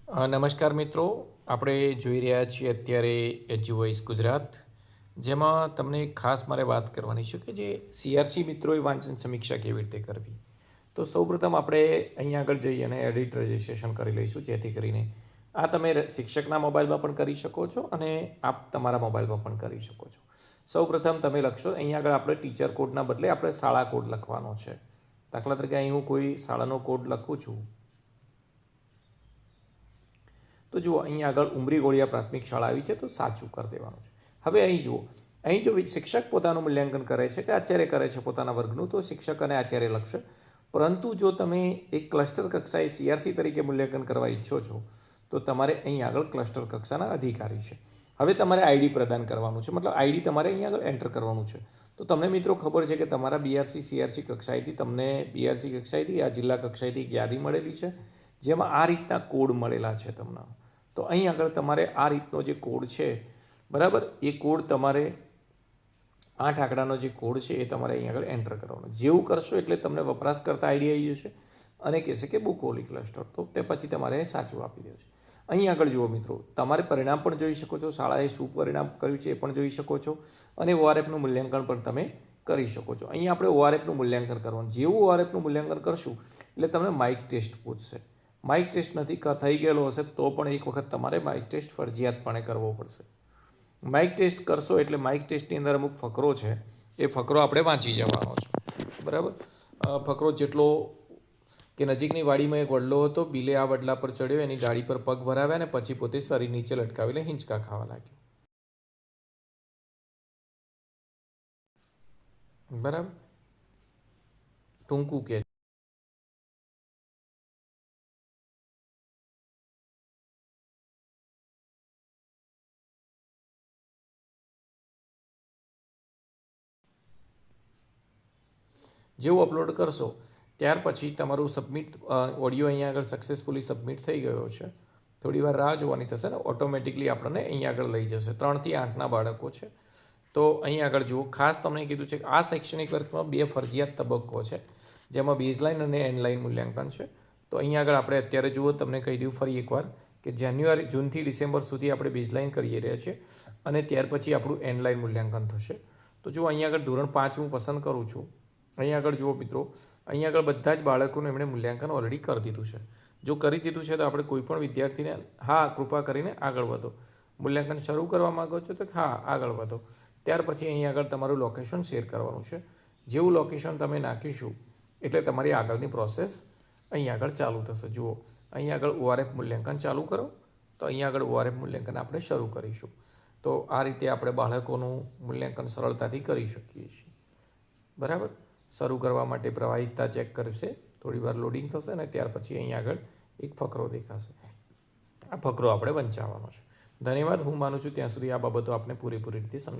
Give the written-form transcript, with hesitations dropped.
નમસ્કાર મિત્રો, આપણે જોઈ રહ્યા છીએ અત્યારે એજ્યુવોઇસ ગુજરાત, જેમાં તમને ખાસ મારે વાત કરવાની છે કે જે સીઆરસી મિત્રોએ વાંચન સમીક્ષા કેવી રીતે કરવી. તો સૌપ્રથમ આપણે અહીંયા આગળ જઈ અને એડિટ રજિસ્ટ્રેશન કરી લઈશું, જેથી કરીને આ તમે શિક્ષકના મોબાઈલમાં પણ કરી શકો છો અને આપ તમારા મોબાઈલમાં પણ કરી શકો છો. સૌપ્રથમ તમે લખશો અહીંયા આગળ આપણે ટીચર કોડના બદલે આપણે શાળા કોડ લખવાનો છે. દાખલા તરીકે અહીં હું કોઈ શાળાનો કોડ લખું છું, તો જુઓ અહીંયા આગળ ઉમરી ગોળિયા પ્રાથમિક શાળા આવી છે, તો સાચું કરી દેવાનું છે. હવે અહીં જુઓ, અહીં જો શિક્ષક પોતાનું મૂલ્યાંકન કરે છે કે આચાર્ય કરે છે પોતાના વર્ગનું, તો શિક્ષક અને આચાર્ય લખશે. પરંતુ જો તમે એક ક્લસ્ટર કક્ષાએ સીઆરસી તરીકે મૂલ્યાંકન કરવા ઈચ્છો છો, તો તમારે અહીં આગળ ક્લસ્ટર કક્ષાના અધિકારી છે. હવે તમારે આઈડી પ્રદાન કરવાનું છે, મતલબ આઈડી તમારે અહીં આગળ એન્ટર કરવાનું છે. તો તમને મિત્રો ખબર છે કે તમારા બીઆરસી સીઆરસી કક્ષાએથી તમને બીઆરસી કક્ષાએથી આ જિલ્લા કક્ષાએથી એક યાદી મળેલી છે, જેમાં આ રીતના કોડ મળેલા છે તમને. તો અહીં આગળ તમારે આ રીતનો જે કોડ છે, બરાબર, એ કોડ તમારે 8 આંકડાનો જે કોડ છે એ તમારે અહીં આગળ એન્ટર કરવાનો. જેવું કરશો એટલે તમને વપરાશકર્તા આઈડી આવી જશે અને કહેશે કે બુકોલી ક્લસ્ટર, તો તે પછી તમારે સાચું આપી દેવું છે. અહીં આગળ જુઓ મિત્રો, તમારે પરિણામ પણ જોઈ શકો છો, શાળાએ શું પરિણામ કર્યું છે એ પણ જોઈ શકો છો અને ઓઆરએફનું મૂલ્યાંકન પણ તમે કરી શકો છો. અહીં આપણે ઓઆરએફનું મૂલ્યાંકન કરવાનું. જેવું ઓઆરએફનું મૂલ્યાંકન કરશું એટલે તમને માઇક ટેસ્ટ પૂછશે. માઇક ટેસ્ટ નથી થઈ ગયેલો હશે તો પણ એક વખત તમારે માઇક ટેસ્ટ ફરજિયાતપણે કરવો પડશે. માઇક ટેસ્ટ કરશો એટલે માઇક ટેસ્ટની અંદર અમુક ફકરો છે, એ ફકરો આપણે વાંચી જવાનો છે, બરાબર. ફકરો જેટલો કે નજીકની વાડીમાં એક વડલો હતો, બિલે આ વડલા પર ચડ્યો, એની ડાળી પર પગ ભરાવ્યા અને પછી પોતે શરીર નીચે લટકાવીને હિંચકા ખાવા લાગ્યો, બરાબર. ટૂંકું કે જેવું અપલોડ કરશો ત્યાર પછી તમારું સબમિટ ઓડિયો અહીંયા આગળ સક્સેસફુલી સબમિટ થઈ ગયો છે. થોડી વાર રાહ જોવાની થશે ને ઓટોમેટિકલી આપણને અહીંયા આગળ લઈ જશે. 3 થી 8ના બાળકો છે. તો અહીં આગળ જુઓ, ખાસ તમને કીધું છે કે આ શૈક્ષણિક વર્ગમાં 2 ફરજિયાત તબક્કો છે, જેમાં બેઝલાઇન અને એન્ડલાઇન મૂલ્યાંકન છે. તો અહીં આગળ આપણે અત્યારે જુઓ, તમને કહી દઉં ફરી એકવાર કે જૂનથી ડિસેમ્બર સુધી આપણે બેઝલાઇન કરી રહ્યા છીએ અને ત્યાર પછી આપણું એન્ડલાઇન મૂલ્યાંકન થશે. તો જો અહીં આગળ ધોરણ 5 હું પસંદ કરું છું. અહીં આગળ જુઓ મિત્રો, અહીં આગળ બધા જ બાળકોનું એમણે મૂલ્યાંકન ઓલરેડી કરી દીધું છે. જો કરી દીધું છે તો આપણે કોઈ પણ વિદ્યાર્થીને હા કૃપા કરીને આગળ વધો, મૂલ્યાંકન શરૂ કરવા માગો છો તો હા આગળ વધો. ત્યાર પછી અહીં આગળ તમારું લોકેશન શેર કરવાનું છે. જેવું લોકેશન તમે નાખીશું એટલે તમારી આગળની પ્રોસેસ અહીં આગળ ચાલુ થશે. જુઓ, અહીં આગળ ઓઆરએફ મૂલ્યાંકન ચાલુ કરો, તો અહીં આગળ ઓઆરએફ મૂલ્યાંકન આપણે શરૂ કરીશું. તો આ રીતે આપણે બાળકોનું મૂલ્યાંકન સરળતાથી કરી શકીએ છીએ, બરાબર. શરૂ કરવા માટે પ્રવાહિતતા ચેક કરશે, થોડી વાર લોડિંગ થશે અને ત્યાર પછી અહીં આગળ એક ફકરો દેખાશે. આ ફકરો આપણે વંચાવવાનો છે. ધન્યવાદ. હું માનું છું ત્યાં સુધી આ બાબતો આપણે પૂરેપૂરી રીતે સમજી